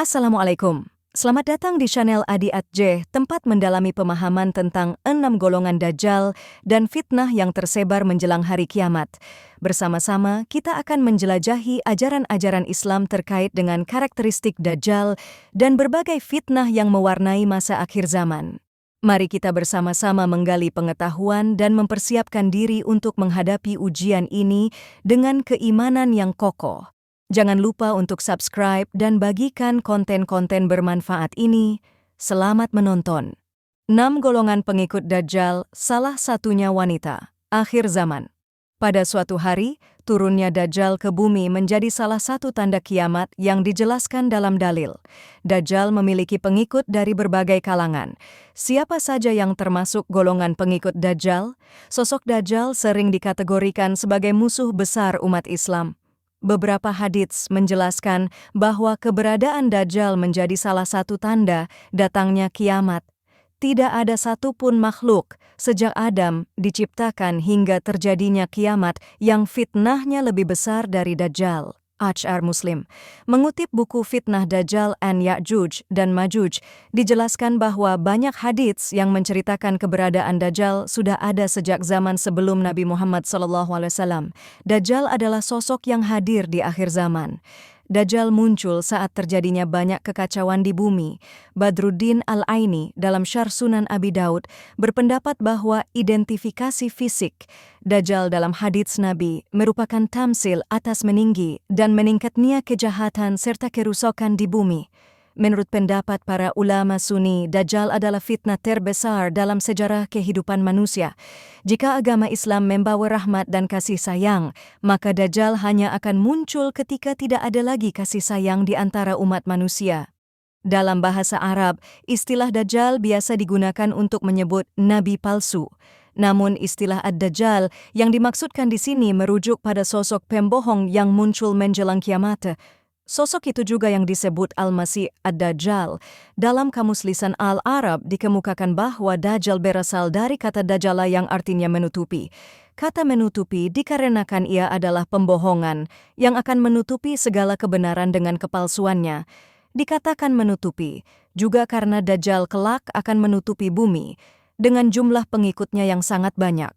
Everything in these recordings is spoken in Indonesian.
Assalamualaikum. Selamat datang di channel Adi Atj, tempat mendalami pemahaman tentang 6 golongan Dajjal dan fitnah yang tersebar menjelang hari kiamat. Bersama-sama, kita akan menjelajahi ajaran-ajaran Islam terkait dengan karakteristik Dajjal dan berbagai fitnah yang mewarnai masa akhir zaman. Mari kita bersama-sama menggali pengetahuan dan mempersiapkan diri untuk menghadapi ujian ini dengan keimanan yang kokoh. Jangan lupa untuk subscribe dan bagikan konten-konten bermanfaat ini. Selamat menonton. 6 golongan pengikut Dajjal, salah satunya wanita. Akhir zaman. Pada suatu hari, turunnya Dajjal ke bumi menjadi salah satu tanda kiamat yang dijelaskan dalam dalil. Dajjal memiliki pengikut dari berbagai kalangan. Siapa saja yang termasuk golongan pengikut Dajjal? Sosok Dajjal sering dikategorikan sebagai musuh besar umat Islam. Beberapa hadits menjelaskan bahwa keberadaan Dajjal menjadi salah satu tanda datangnya kiamat. Tidak ada satupun makhluk sejak Adam diciptakan hingga terjadinya kiamat yang fitnahnya lebih besar dari Dajjal. HR Muslim. Mengutip buku Fitnah Dajjal and Ya'juj dan Ma'juj, dijelaskan bahwa banyak hadits yang menceritakan keberadaan Dajjal sudah ada sejak zaman sebelum Nabi Muhammad SAW. Dajjal adalah sosok yang hadir di akhir zaman. Dajjal muncul saat terjadinya banyak kekacauan di bumi. Badruddin Al-Aini dalam Syarh Sunan Abi Daud berpendapat bahwa identifikasi fisik Dajjal dalam hadits Nabi merupakan tamsil atas meninggi dan meningkatnya kejahatan serta kerusakan di bumi. Menurut pendapat para ulama Sunni, Dajjal adalah fitnah terbesar dalam sejarah kehidupan manusia. Jika agama Islam membawa rahmat dan kasih sayang, maka Dajjal hanya akan muncul ketika tidak ada lagi kasih sayang di antara umat manusia. Dalam bahasa Arab, istilah Dajjal biasa digunakan untuk menyebut nabi palsu. Namun istilah Ad-Dajjal yang dimaksudkan di sini merujuk pada sosok pembohong yang muncul menjelang kiamat. Sosok itu juga yang disebut Al-Masih Ad-Dajjal. Dalam Kamus Lisan Al-Arab dikemukakan bahwa Dajjal berasal dari kata Dajjala yang artinya menutupi. Kata menutupi dikarenakan ia adalah pembohongan yang akan menutupi segala kebenaran dengan kepalsuannya. Dikatakan menutupi juga karena Dajjal kelak akan menutupi bumi dengan jumlah pengikutnya yang sangat banyak.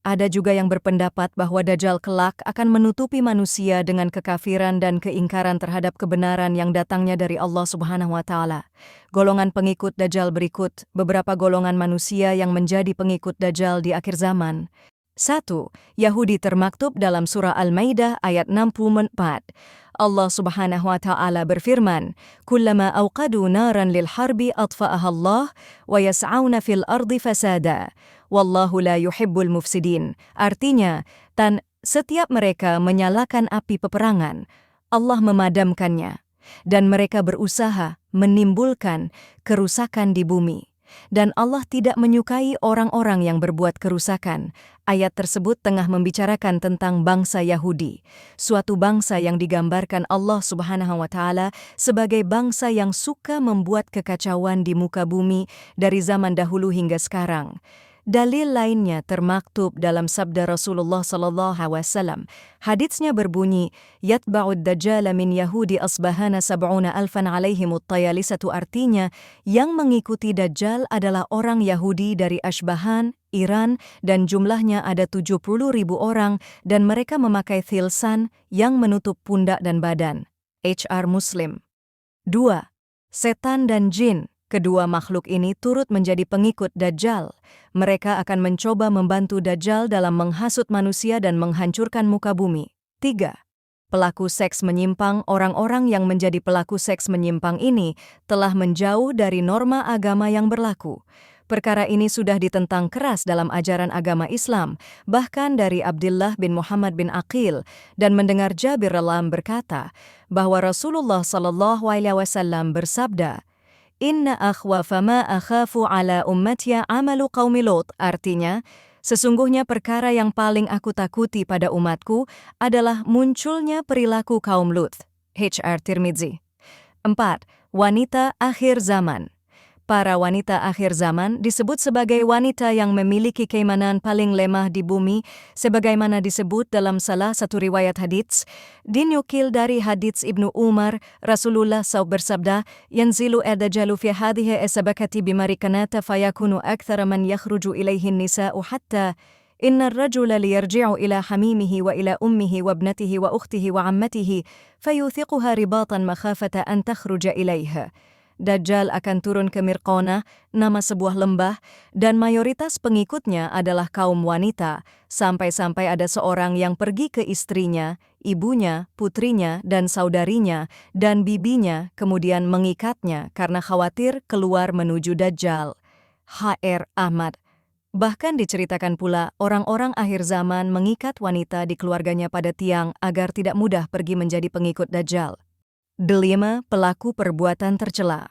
Ada juga yang berpendapat bahwa Dajjal kelak akan menutupi manusia dengan kekafiran dan keingkaran terhadap kebenaran yang datangnya dari Allah Subhanahu wa Ta'ala. Golongan pengikut Dajjal berikut beberapa golongan manusia yang menjadi pengikut Dajjal di akhir zaman. 1. Yahudi termaktub dalam surah Al-Maidah ayat 64. Allah Subhanahu wa Ta'ala berfirman, "Kullama awqadu naran lil harbi atfa'aha Allah wa yas'auna fil ardi fasada. Wallahu la yuhibbul mufsidin." Artinya, setiap mereka menyalakan api peperangan, Allah memadamkannya, dan mereka berusaha menimbulkan kerusakan di bumi. Dan Allah tidak menyukai orang-orang yang berbuat kerusakan. Ayat tersebut tengah membicarakan tentang bangsa Yahudi, suatu bangsa yang digambarkan Allah Subhanahu wa Ta'ala sebagai bangsa yang suka membuat kekacauan di muka bumi dari zaman dahulu hingga sekarang. Dalil lainnya termaktub dalam sabda Rasulullah SAW. Haditsnya berbunyi, "Yatba'ud dajjala min Yahudi asbahana sab'una alfan alaihimut tayalisatu." Artinya, yang mengikuti Dajjal adalah orang Yahudi dari Ashbahan, Iran, dan jumlahnya ada 70.000 orang, dan mereka memakai thilsan yang menutup pundak dan badan. HR Muslim. 2. Setan dan jin. Kedua makhluk ini turut menjadi pengikut Dajjal. Mereka akan mencoba membantu Dajjal dalam menghasut manusia dan menghancurkan muka bumi. 3. Pelaku seks menyimpang. Orang-orang yang menjadi pelaku seks menyimpang ini telah menjauh dari norma agama yang berlaku. Perkara ini sudah ditentang keras dalam ajaran agama Islam, bahkan dari Abdullah bin Muhammad bin Aqil, dan mendengar Jabir radhiyallahu berkata bahwa Rasulullah SAW bersabda, "Inna akhwafa ma akhafu ala ummatya amalu qaumi Lut." Artinya, sesungguhnya perkara yang paling aku takuti pada umatku adalah munculnya perilaku kaum Lut. HR Tirmidzi. 4. Wanita akhir zaman. Para wanita akhir zaman disebut sebagai wanita yang memiliki keimanan paling lemah di bumi, sebagaimana disebut dalam salah satu riwayat hadits. Dinukil dari hadits Ibnu Umar, Rasulullah SAW bersabda, "Yanzilu ad-dajjalu fi hadhihi as-sabakati bimarikanata fayakunu akthara man yakhruju ilaihin nisa'u hatta inna ar-rajula liyarji'u ila hamimihi wa ila ummihi wa ibnatihi wa ukhtihi wa ammatihi fayuthiquha ribatan makhafata an takhruja ilaiha." Dajjal akan turun ke Mirqona, nama sebuah lembah, dan mayoritas pengikutnya adalah kaum wanita, sampai-sampai ada seorang yang pergi ke istrinya, ibunya, putrinya, dan saudarinya, dan bibinya, kemudian mengikatnya karena khawatir keluar menuju Dajjal. H.R. Ahmad. Bahkan diceritakan pula orang-orang akhir zaman mengikat wanita di keluarganya pada tiang agar tidak mudah pergi menjadi pengikut Dajjal. 5. Pelaku perbuatan tercela.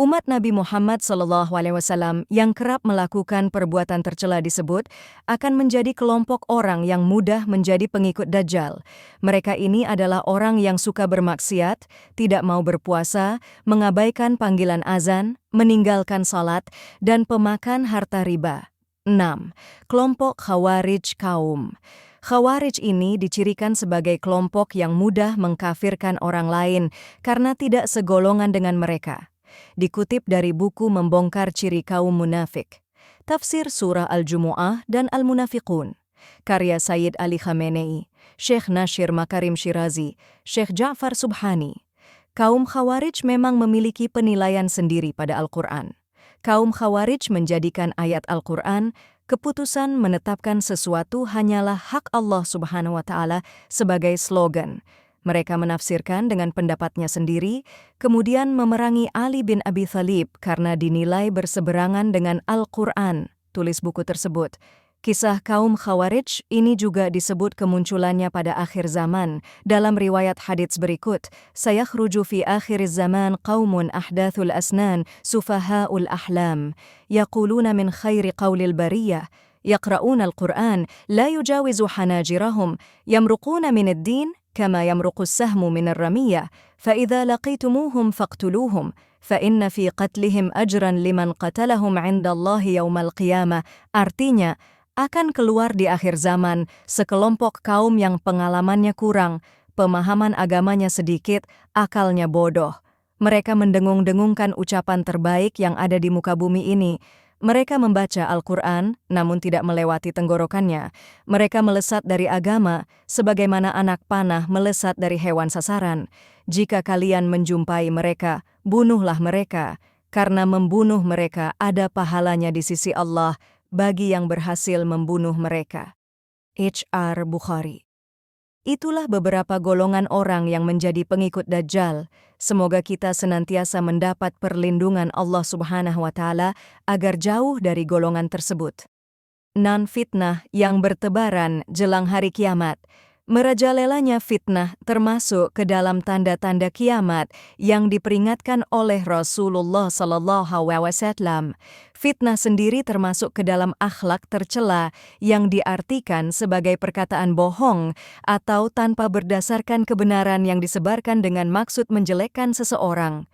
Umat Nabi Muhammad SAW yang kerap melakukan perbuatan tercela disebut akan menjadi kelompok orang yang mudah menjadi pengikut Dajjal. Mereka ini adalah orang yang suka bermaksiat, tidak mau berpuasa, mengabaikan panggilan azan, meninggalkan salat, dan pemakan harta riba. 6. Kelompok Khawarij kaum. Khawarij ini dicirikan sebagai kelompok yang mudah mengkafirkan orang lain karena tidak segolongan dengan mereka. Dikutip dari buku Membongkar Ciri Kaum Munafik, Tafsir Surah Al-Jumu'ah dan Al-Munafiqun, karya Sayyid Ali Khamenei, Syekh Nashir Makarim Shirazi, Syekh Ja'far Subhani. Kaum Khawarij memang memiliki penilaian sendiri pada Al-Quran. Kaum Khawarij menjadikan ayat Al-Quran, keputusan menetapkan sesuatu hanyalah hak Allah Subhanahu wa Ta'ala sebagai slogan. Mereka menafsirkan dengan pendapatnya sendiri, kemudian memerangi Ali bin Abi Thalib karena dinilai berseberangan dengan Al-Quran, tulis buku tersebut. Kisah kaum Khawarij ini juga disebut kemunculannya pada akhir zaman. Dalam riwayat hadits berikut, "Sayakhruju fi akhiriz zaman qaumun ahdathul asnan sufaha'ul ahlam, yaquluna min khairi qawlil bariyah, yaqra'una al-Qur'an, la yujawizu hanajirahum, yamruquna min ad-din kama yamruqu as-sahmu min ar-ramiyah, fa idza laqitumuhum faqtuluhum, fa inna fi qatlihim ajran liman qatalahum 'inda Allah yaumal qiyamah." Artinya, akan keluar di akhir zaman sekelompok kaum yang pengalamannya kurang, pemahaman agamanya sedikit, akalnya bodoh. Mereka mendengung-dengungkan ucapan terbaik yang ada di muka bumi ini. Mereka membaca Al-Quran, namun tidak melewati tenggorokannya. Mereka melesat dari agama, sebagaimana anak panah melesat dari hewan sasaran. Jika kalian menjumpai mereka, bunuhlah mereka, karena membunuh mereka ada pahalanya di sisi Allah, bagi yang berhasil membunuh mereka. H.R. Bukhari. Itulah beberapa golongan orang yang menjadi pengikut Dajjal. Semoga kita senantiasa mendapat perlindungan Allah Subhanahu wa Ta'ala agar jauh dari golongan tersebut. 6. Fitnah yang bertebaran jelang hari kiamat. Merajalelanya fitnah termasuk ke dalam tanda-tanda kiamat yang diperingatkan oleh Rasulullah SAW. Fitnah sendiri termasuk ke dalam akhlak tercela yang diartikan sebagai perkataan bohong atau tanpa berdasarkan kebenaran yang disebarkan dengan maksud menjelekkan seseorang.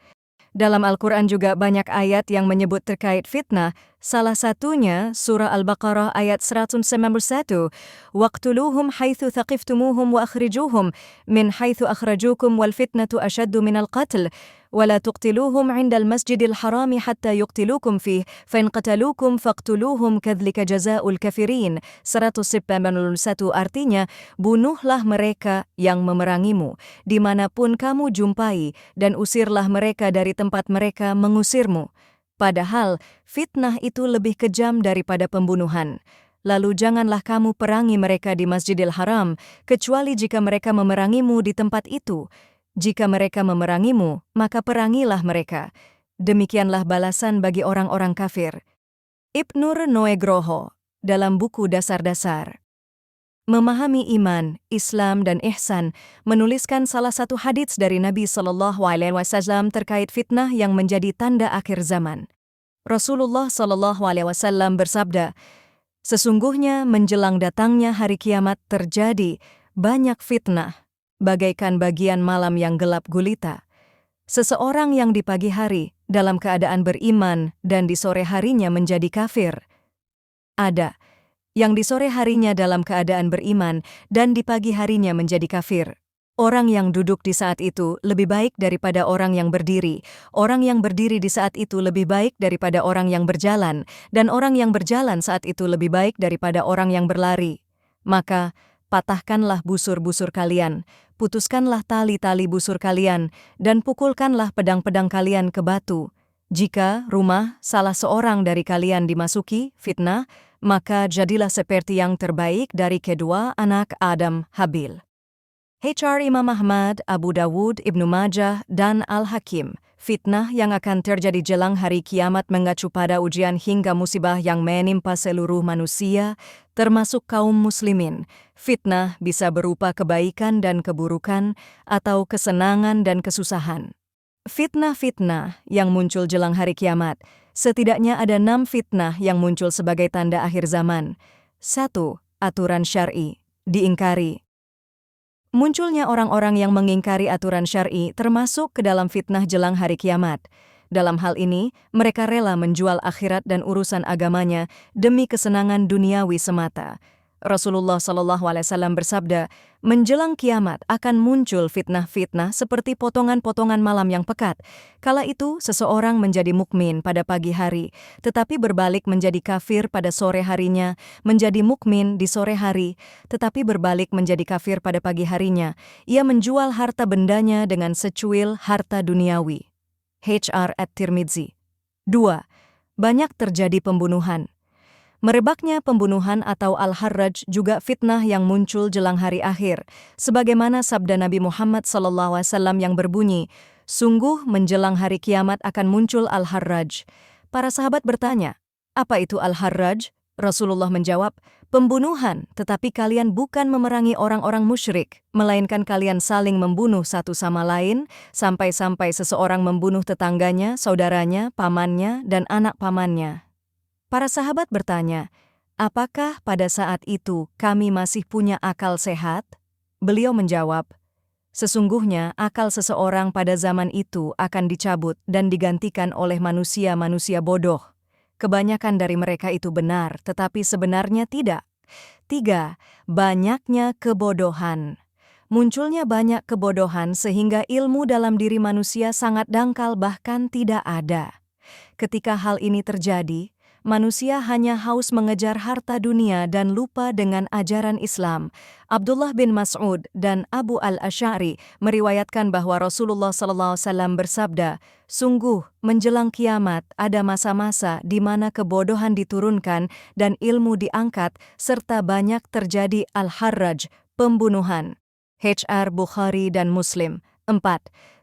Dalam Al-Quran juga banyak ayat yang menyebut terkait fitnah, salah satunya surah Al-Baqarah ayat 191, "Waqtuluhum haitsu thaqiftumuhum wa akhrijuhum min haitsu akhrajukum wal fitnatu ashaddu minal qatl, wa la tuqtiluhum 'indal masjidil harami hatta yuqtilukum fih, fa in qataluukum faqtuluhum kadzalika jazaa'ul kafirin." 191 artinya, bunuhlah mereka yang memerangimu, dimanapun kamu jumpai, dan usirlah mereka dari tempat mereka mengusirmu. Padahal, fitnah itu lebih kejam daripada pembunuhan. Lalu janganlah kamu perangi mereka di Masjidil Haram, kecuali jika mereka memerangimu di tempat itu. Jika mereka memerangimu, maka perangilah mereka. Demikianlah balasan bagi orang-orang kafir. Ibnu Nugroho, dalam buku Dasar-Dasar Memahami Iman, Islam dan Ihsan, menuliskan salah satu hadits dari Nabi SAW terkait fitnah yang menjadi tanda akhir zaman. Rasulullah SAW bersabda, "Sesungguhnya menjelang datangnya hari kiamat terjadi banyak fitnah, bagaikan bagian malam yang gelap gulita. Seseorang yang di pagi hari dalam keadaan beriman dan di sore harinya menjadi kafir. Ada yang di sore harinya dalam keadaan beriman dan di pagi harinya menjadi kafir. Orang yang duduk di saat itu lebih baik daripada orang yang berdiri. Orang yang berdiri di saat itu lebih baik daripada orang yang berjalan, dan orang yang berjalan saat itu lebih baik daripada orang yang berlari. Maka, patahkanlah busur-busur kalian, putuskanlah tali-tali busur kalian, dan pukulkanlah pedang-pedang kalian ke batu. Jika rumah salah seorang dari kalian dimasuki fitnah, maka jadilah seperti yang terbaik dari kedua anak Adam, Habil. HR Imam Ahmad, Abu Dawud, Ibnu Majah, dan Al-Hakim. Fitnah yang akan terjadi jelang hari kiamat mengacu pada ujian hingga musibah yang menimpa seluruh manusia, termasuk kaum muslimin. Fitnah bisa berupa kebaikan dan keburukan, atau kesenangan dan kesusahan. Fitnah-fitnah yang muncul jelang hari kiamat. Setidaknya ada 6 fitnah yang muncul sebagai tanda akhir zaman. 1. Aturan syar'i. Diingkari. Munculnya orang-orang yang mengingkari aturan syar'i termasuk ke dalam fitnah jelang hari kiamat. Dalam hal ini, mereka rela menjual akhirat dan urusan agamanya demi kesenangan duniawi semata. Rasulullah SAW bersabda, menjelang kiamat akan muncul fitnah-fitnah seperti potongan-potongan malam yang pekat. Kala itu, seseorang menjadi mukmin pada pagi hari, tetapi berbalik menjadi kafir pada sore harinya, menjadi mukmin di sore hari, tetapi berbalik menjadi kafir pada pagi harinya. Ia menjual harta bendanya dengan secuil harta duniawi. HR At-Tirmidzi. 2. Banyak terjadi pembunuhan. Merebaknya pembunuhan atau al-harraj juga fitnah yang muncul jelang hari akhir, sebagaimana sabda Nabi Muhammad SAW yang berbunyi, sungguh menjelang hari kiamat akan muncul al-harraj. Para sahabat bertanya, apa itu al-harraj? Rasulullah menjawab, pembunuhan, tetapi kalian bukan memerangi orang-orang musyrik, melainkan kalian saling membunuh satu sama lain, sampai-sampai seseorang membunuh tetangganya, saudaranya, pamannya, dan anak pamannya. Para sahabat bertanya, apakah pada saat itu kami masih punya akal sehat? Beliau menjawab, sesungguhnya akal seseorang pada zaman itu akan dicabut dan digantikan oleh manusia-manusia bodoh. Kebanyakan dari mereka itu benar, tetapi sebenarnya tidak. 3. Banyaknya kebodohan. Munculnya banyak kebodohan sehingga ilmu dalam diri manusia sangat dangkal bahkan tidak ada. Ketika hal ini terjadi, manusia hanya haus mengejar harta dunia dan lupa dengan ajaran Islam. Abdullah bin Mas'ud dan Abu al-Asy'ari meriwayatkan bahwa Rasulullah SAW bersabda, sungguh menjelang kiamat ada masa-masa di mana kebodohan diturunkan dan ilmu diangkat serta banyak terjadi al-harraj, pembunuhan. HR Bukhari dan Muslim. 4.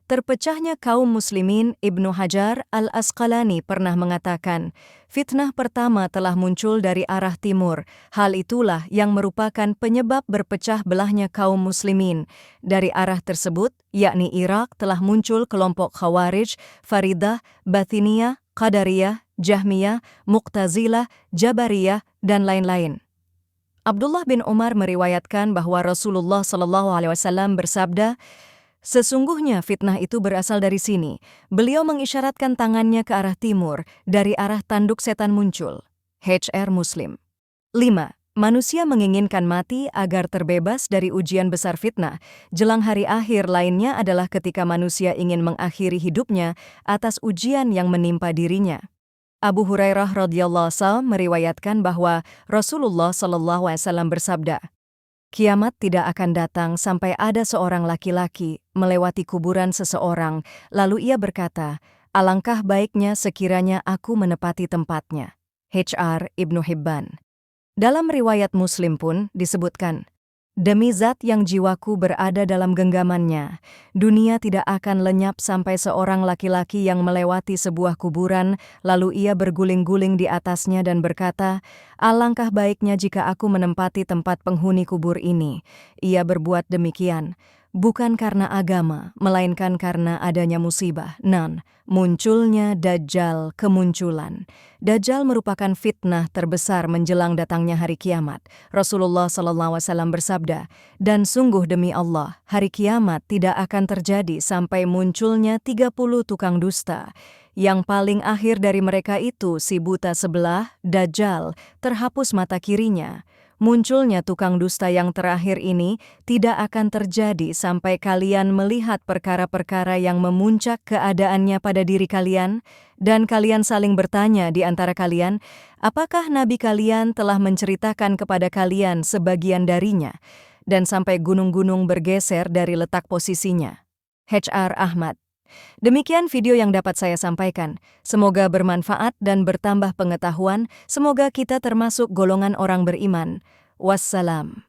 Terpecahnya kaum muslimin. Ibnu Hajar al-Asqalani pernah mengatakan, fitnah pertama telah muncul dari arah timur. Hal itulah yang merupakan penyebab berpecah belahnya kaum muslimin. Dari arah tersebut, yakni Irak, telah muncul kelompok Khawarij, Faridah, Bathiniyah, Qadariyah, Jahmiyah, Muqtazilah, Jabariyah, dan lain-lain. Abdullah bin Umar meriwayatkan bahwa Rasulullah SAW bersabda, sesungguhnya fitnah itu berasal dari sini. Beliau mengisyaratkan tangannya ke arah timur, dari arah tanduk setan muncul. HR Muslim. 5. Manusia menginginkan mati agar terbebas dari ujian besar fitnah. Jelang hari akhir lainnya adalah ketika manusia ingin mengakhiri hidupnya atas ujian yang menimpa dirinya. Abu Hurairah radhiyallahu anhu meriwayatkan bahwa Rasulullah SAW bersabda, kiamat tidak akan datang sampai ada seorang laki-laki melewati kuburan seseorang, lalu ia berkata, alangkah baiknya sekiranya aku menepati tempatnya. HR Ibnu Hibban. Dalam riwayat Muslim pun disebutkan, demi zat yang jiwaku berada dalam genggamannya, dunia tidak akan lenyap sampai seorang laki-laki yang melewati sebuah kuburan, lalu ia berguling-guling di atasnya dan berkata, alangkah baiknya jika aku menempati tempat penghuni kubur ini. Ia berbuat demikian. bukan karena agama, melainkan karena adanya musibah. Munculnya Dajjal kemunculan. Dajjal merupakan fitnah terbesar menjelang datangnya hari kiamat. Rasulullah SAW bersabda, "Dan sungguh demi Allah, hari kiamat tidak akan terjadi sampai munculnya 30 tukang dusta. Yang paling akhir dari mereka itu si buta sebelah, Dajjal, terhapus mata kirinya. Munculnya tukang dusta yang terakhir ini tidak akan terjadi sampai kalian melihat perkara-perkara yang memuncak keadaannya pada diri kalian, dan kalian saling bertanya di antara kalian, apakah Nabi kalian telah menceritakan kepada kalian sebagian darinya, dan sampai gunung-gunung bergeser dari letak posisinya." H.R. Ahmad. Demikian video yang dapat saya sampaikan. Semoga bermanfaat dan bertambah pengetahuan. Semoga kita termasuk golongan orang beriman. Wassalam.